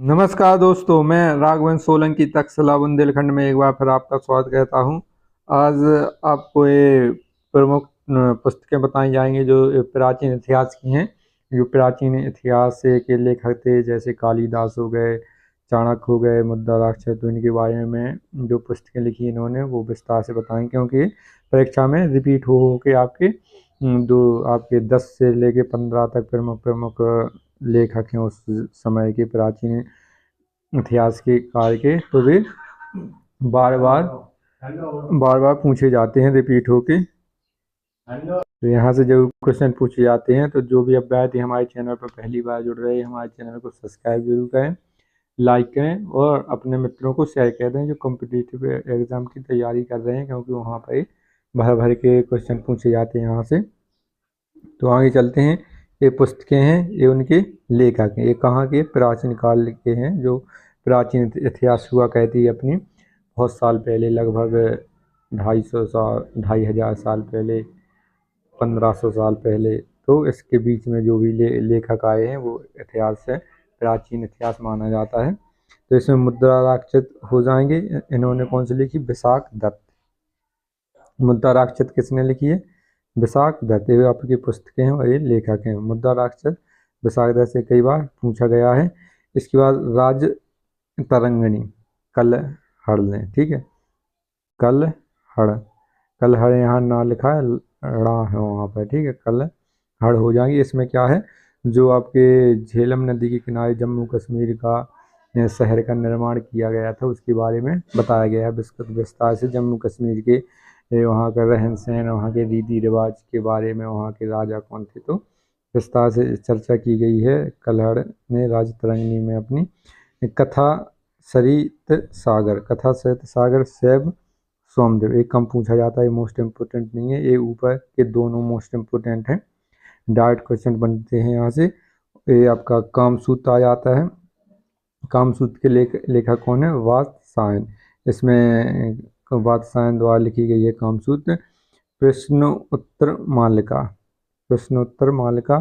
नमस्कार दोस्तों, मैं राघवेंद्र सोलंकी तक्षशिला बुंदेलखंड में एक बार फिर आपका स्वागत करता हूं। आज आपको ये प्रमुख पुस्तकें बताई जाएंगी जो प्राचीन इतिहास की हैं। जो प्राचीन इतिहास के लेखक थे, जैसे कालिदास हो गए, चाणक्य हो गए, मुद्राराक्षस, तो इनके बारे में जो पुस्तकें लिखी इन्होंने वो विस्तार से बताएं, क्योंकि परीक्षा में रिपीट हो के आपके दो आपके 10 से लेके 15 तक प्रमुख प्रमुख लेखक हैं उस समय के प्राचीन इतिहास के काल के, तो वे बार बार पूछे जाते हैं रिपीट होके। तो यहाँ से जब क्वेश्चन पूछे जाते हैं तो जो भी अभ्यर्थी हमारे चैनल पर पहली बार जुड़ रहे हैं, हमारे चैनल को सब्सक्राइब जरूर करें, लाइक करें और अपने मित्रों को शेयर कर दें जो कॉम्पिटिटिव एग्ज़ाम की तैयारी कर रहे हैं, क्योंकि वहाँ पर भर भर के क्वेश्चन पूछे जाते हैं यहाँ से। तो आगे चलते हैं। ये पुस्तकें हैं, ये उनके लेखक हैं। ये कहाँ के? प्राचीन काल के हैं, जो प्राचीन इतिहास हुआ कहती है अपनी बहुत साल पहले, लगभग 250 साल, 2500 साल पहले, 1500 साल पहले। तो इसके बीच में जो भी लेखक आए हैं वो इतिहास है, प्राचीन इतिहास माना जाता है। तो इसमें मुद्राराक्षस हो जाएंगे। इन्होंने कौन सी लिखी? विशाख दत्त। मुद्राराक्षस किसने लिखी है? विशाख दत्त। ये आपकी पुस्तकें हैं और ये लेखक हैं। मुद्राराक्षस विशाख दत्त से कई बार पूछा गया है। इसके बाद राज तरंगिणी, कलहड़, ठीक है, कलहड़, कलहड़ यहाँ ना लिखा है, ड़ा है वहाँ पर, ठीक है, कलहड़ हो जाएंगे। इसमें क्या है, जो आपके झेलम नदी के किनारे जम्मू कश्मीर का शहर का निर्माण किया गया था उसके बारे में बताया गया है विस्तार से। जम्मू कश्मीर के वहाँ का रहन सहन, वहाँ के रीति रिवाज के बारे में, वहाँ के राजा कौन थे, तो विस्तार से चर्चा की गई है। कलहड़ ने राजतरंगिणी में अपनी कथा सरित सागर सैब सोमदेव। एक कम पूछा जाता है, मोस्ट इम्पोर्टेंट नहीं है, ये ऊपर के दोनों मोस्ट इम्पोर्टेंट हैं, डायरेक्ट क्वेश्चन बनते हैं यहाँ से। ये आपका कामसूत्र आ जाता है। कामसूत्र के लेखक कौन है? वात्स्यायन। इसमें वात्स्यायन द्वारा लिखी गई है कामसूत्र। प्रश्नोत्तर मालिका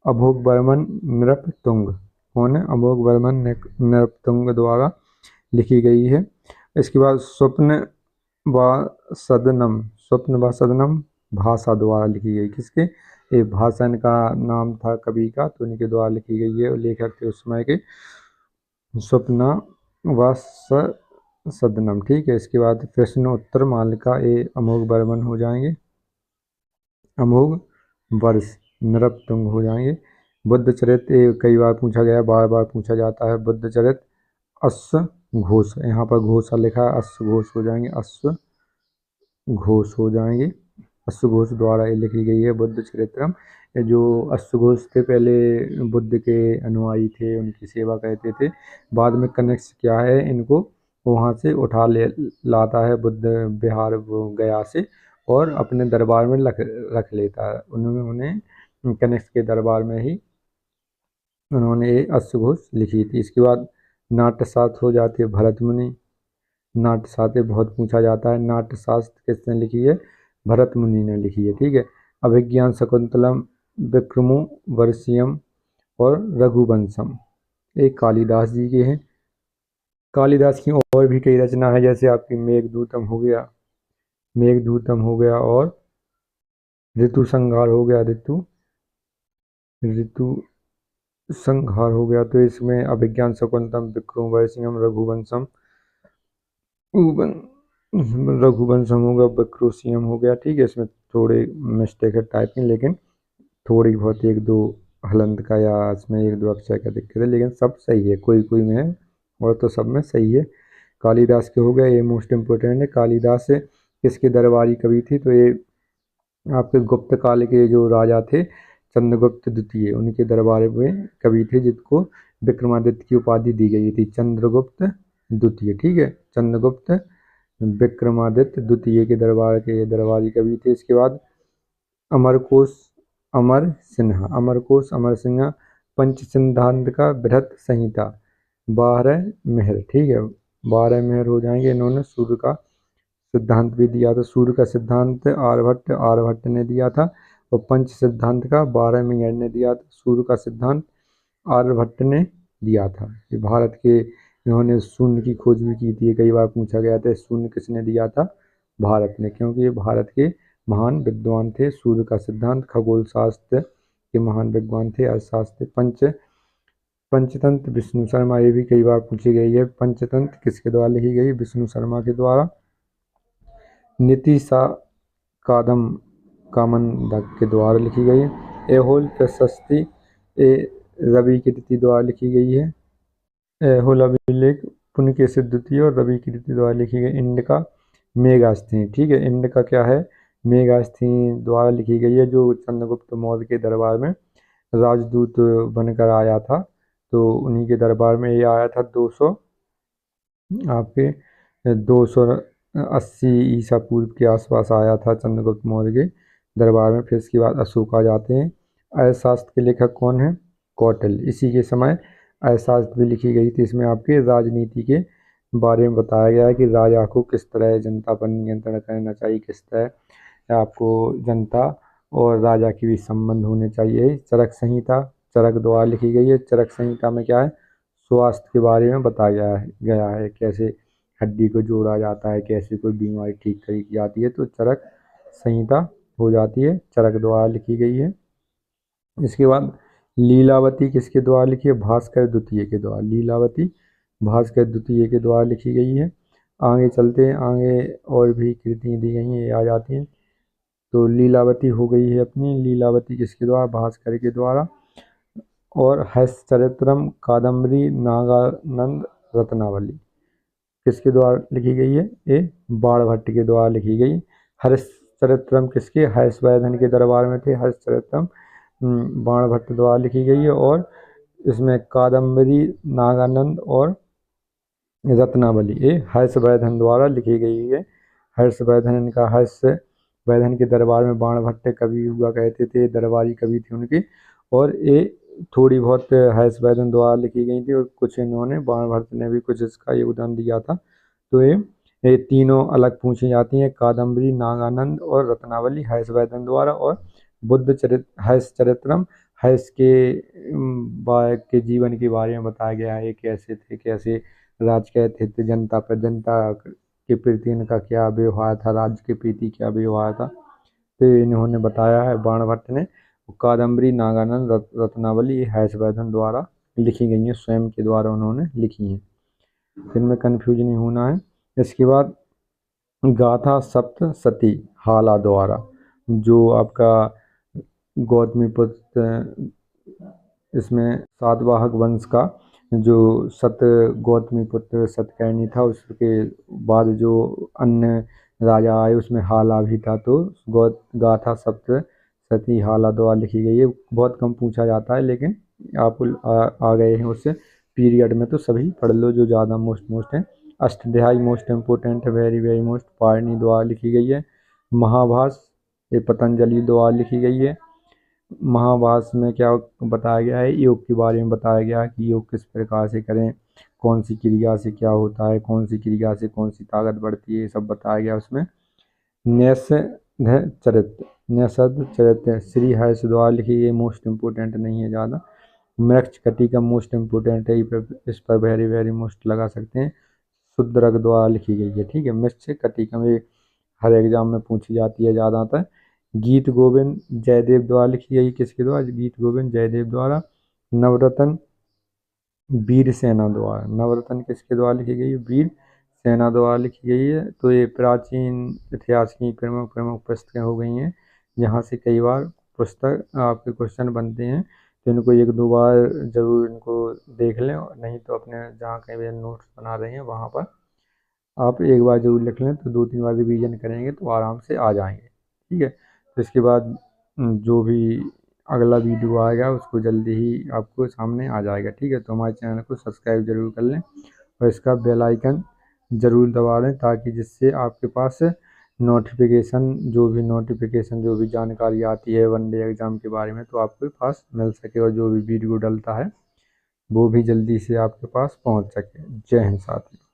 अभोग वर्मन नृपतुंग। कौन है? अभोग वर्मन नृपतुंग द्वारा लिखी गई है। इसके बाद स्वप्न व सदनम भाषा द्वारा लिखी गई। किसके? ये भाषण का नाम था कवि का, तो इनके द्वारा लिखी गई है। लेखक थे उस समय के स्वप्ना व सदनम, ठीक है। इसके बाद प्रश्नोत्तर मालिका ये अमोघ वर्मन हो जाएंगे, अमोघ वर्ष नृपतुंग हो जाएंगे। बुद्ध चरित ये कई बार पूछा गया, बार बार पूछा जाता है। बुद्ध चरित अश्व घोष, यहाँ पर घोषा लिखा है, अश्व घोष हो जाएंगे, अश्व घोष हो जाएंगे। अश्व घोष द्वारा ये लिखी गई है बुद्ध चरित्रम। जो अश्व घोष थे पहले बुद्ध के अनुयायी थे, उनकी सेवा करते थे। बाद में कनिष्क क्या है, इनको वहाँ से उठा लाता है बुद्ध विहार गया से, और अपने दरबार में रख लेता है। उन्होंने कनिष्क के दरबार में ही उन्होंने ये अश्व घोष लिखी थी। इसके बाद नाट्यशास्त्र हो जाती है भरत मुनि। नाट्यशास्त्र बहुत पूछा जाता है। नाट्यशास्त्र किसने लिखी है? भरत मुनि ने लिखी है, ठीक है। अभिज्ञान शकुंतलम, विक्रमो वर्षियम और रघुवंशम एक कालिदास जी के हैं। कालिदास की और भी कई रचना है, जैसे आपकी मेघदूतम हो गया और ऋतु संहार हो गया, ऋतु संहार हो गया। तो इसमें अभिज्ञान शकुंतलम, विक्रम वर्षियम, रघुवंशम होगा, बक्रोसियम हो गया, ठीक है। इसमें थोड़े मिस्टेक है टाइपिंग, लेकिन थोड़ी बहुत एक दो हलंत का या इसमें एक दो अक्षर का दिक्कत है, लेकिन सब सही है, कोई कोई में है और तो सब में सही है। कालिदास के हो गए, ये मोस्ट इम्पोर्टेंट है। कालिदास से किसके दरबारी कवि थी? तो ये आपके गुप्त काल के जो राजा थे चंद्रगुप्त द्वितीय, उनके दरबार में कवि थे, जिनको विक्रमादित्य की उपाधि दी गई थी, चंद्रगुप्त द्वितीय, ठीक है। चंद्रगुप्त विक्रमादित्य द्वितीय के दरबार के ये दरबारी कवि थे। इसके बाद अमरकोश अमर सिन्हा, पंच सिद्धांत का बृहत संहिता, 12 मेहर, ठीक है, 12 मेहर हो जाएंगे। इन्होंने सूर्य का सिद्धांत भी दिया था। सूर्य का सिद्धांत आर्यभट्ट ने दिया था, और पंच सिद्धांत का 12 मेहर ने दिया था। सूर्य का सिद्धांत आर्यभट्ट ने दिया था। ये भारत के इन्होंने शून्य की खोज भी की थी, कई बार पूछा गया था शून्य किसने दिया था, भारत ने, क्योंकि ये भारत के महान विद्वान थे। सूर्य का सिद्धांत, खगोल शास्त्र के महान विद्वान थे। अर्थशास्त्र, पंचतंत्र विष्णु शर्मा, ये भी कई बार पूछी गई है। पंचतंत्र किसके द्वारा लिखी गई, विष्णु शर्मा के द्वारा। नीति सा कादम कामंडक के द्वारा लिखी गई है। एहोल प्रशस्ति ए रवि कीर्ति द्वारा लिखी गई है। एहोल अभिलेख पुलकेशी द्वितीय और रवि कीर्ति द्वारा लिखी गई। इंडिका मेगास्थनी, ठीक है, इंडिका क्या है, मेगास्थनी द्वारा लिखी गई है, जो चंद्रगुप्त मौर्य के दरबार में राजदूत बनकर आया था। तो उन्हीं के दरबार में ये आया था 280 ईसा पूर्व के आसपास आया था चंद्रगुप्त मौर्य के दरबार में। फिर इसके बाद अशोक आ जाते हैं। अर्थशास्त्र के लेखक कौन है, कौटिल्य। इसी के समय अर्थशास्त्र भी लिखी गई थी। इसमें आपके राजनीति के बारे में बताया गया है कि राजा को किस तरह जनता पर नियंत्रण करना चाहिए, किस तरह आपको जनता और राजा के बीच संबंध होने चाहिए। चरक संहिता चरक द्वारा लिखी गई है। चरक संहिता में क्या है, स्वास्थ्य के बारे में बताया गया है, कैसे हड्डी को जोड़ा जाता है, कैसे कोई बीमारी ठीक करी जाती है। तो चरक संहिता हो जाती है, चरक द्वारा लिखी गई है। इसके बाद लीलावती किसके द्वारा लिखी है, भास्कर द्वितीय के द्वारा। लीलावती भास्कर द्वितीय के द्वारा लिखी गई है। आगे चलते हैं, आगे और भी कृतियाँ दी गई हैं, ये आ जाती हैं। तो लीलावती हो गई है अपनी, लीलावती किसके द्वारा, भास्कर के द्वारा। और हर्षचरित्रम कादम्बरी नागानंद रत्नावली किसके द्वारा लिखी गई है, ये बाणभट्ट के द्वारा लिखी गई। हर्षचरित्रम किसके, हर्षवर्धन के दरबार में थे हर्षचरित्रम, बाणभट्ट द्वारा लिखी गई है। और इसमें कादम्बरी नागानंद और रत्नावली ये हर्षवर्धन द्वारा लिखी गई है। हर्षवर्धन का, हर्षवर्धन के दरबार में बाणभट्ट कवि हुआ कहते थे, दरबारी कवि थे उनके। और ये थोड़ी बहुत हर्षवर्धन द्वारा लिखी गई थी और कुछ इन्होंने, बाणभट्ट ने भी कुछ इसका योगदान दिया था। तो ये तीनों अलग पूछी जाती हैं, कादम्बरी नागानंद और रत्नावली हर्षवर्धन द्वारा। और हर्षचरित्रम हर्ष के जीवन के बारे में बताया गया है, कैसे थे, कैसे राज कहते थे, जनता पर, जनता के प्रति इनका क्या व्यवहार था, राज्य के प्रति क्या व्यवहार था, तो इन्होंने बताया है बाणभट्ट ने। कादम्बरी नागानंद रत्नावली हर्षवर्धन द्वारा लिखी गई हैं, स्वयं के द्वारा उन्होंने लिखी हैं, इनमें कन्फ्यूज नहीं होना है। इसके बाद गाथा सप्तशती हाला द्वारा, जो आपका गौतमीपुत्र, इसमें सातवाहक वंश का जो गौतमीपुत्र सतकर्णी था, उसके बाद जो अन्य राजा आए उसमें हाला भी था। तो गाथा सप्तशती हाला द्वारा लिखी गई है। बहुत कम पूछा जाता है, लेकिन आप आ गए हैं उससे पीरियड में, तो सभी पढ़ लो जो ज़्यादा मोस्ट है। अष्टाध्यायी मोस्ट इम्पोर्टेंट है, वेरी वेरी मोस्ट, पाणिनि द्वारा लिखी गई है। महाभाष्य ये पतंजलि द्वारा लिखी गई है। महाभाष्य में क्या बताया गया है, योग के बारे में बताया गया है कि योग किस प्रकार से करें, कौन सी क्रिया से क्या होता है, कौन सी क्रिया से कौन सी ताकत बढ़ती है, ये सब बताया गया उसमें। न्यसद चरित्र श्री हर्ष द्वारा लिखी गई, मोस्ट इम्पोर्टेंट नहीं है ज़्यादा। मृक्ष कटिका मोस्ट इम्पोर्टेंट है, इस पर वेरी वेरी मोस्ट लगा सकते हैं, शुद्रक द्वारा लिखी गई है, ठीक है। मृक्ष कटिका में हर एग्जाम में पूछी जाती है ज़्यादातर। गीत गोविंद जयदेव द्वारा लिखी गई, किसके द्वारा, गीत गोविंद जयदेव द्वारा। नवरत्न वीर सेना द्वारा, नवरत्न किसके द्वारा लिखी गई, वीर सेना द्वारा लिखी गई है। तो ये प्राचीन इतिहास की प्रमुख पुस्तकें हो गई हैं, जहाँ से कई बार पुस्तक आपके क्वेश्चन बनते हैं। तो इनको एक दो बार जरूर इनको देख लें, नहीं तो अपने जहाँ कहीं भी नोट्स बना रहे हैं वहाँ पर आप एक बार जरूर लिख लें, तो 2-3 बार रिवीजन करेंगे तो आराम से आ जाएंगे, ठीक है। तो इसके बाद जो भी अगला वीडियो आएगा उसको जल्दी ही आपको सामने आ जाएगा, ठीक है। तो हमारे चैनल को सब्सक्राइब जरूर कर लें और इसका बेल आइकन ज़रूर दबा लें, ताकि जिससे आपके पास नोटिफिकेशन जो भी जानकारी आती है वनडे एग्ज़ाम के बारे में, तो आपके पास मिल सके और जो भी वीडियो डलता है वो भी जल्दी से आपके पास पहुंच सके। जय हिंद साथियों।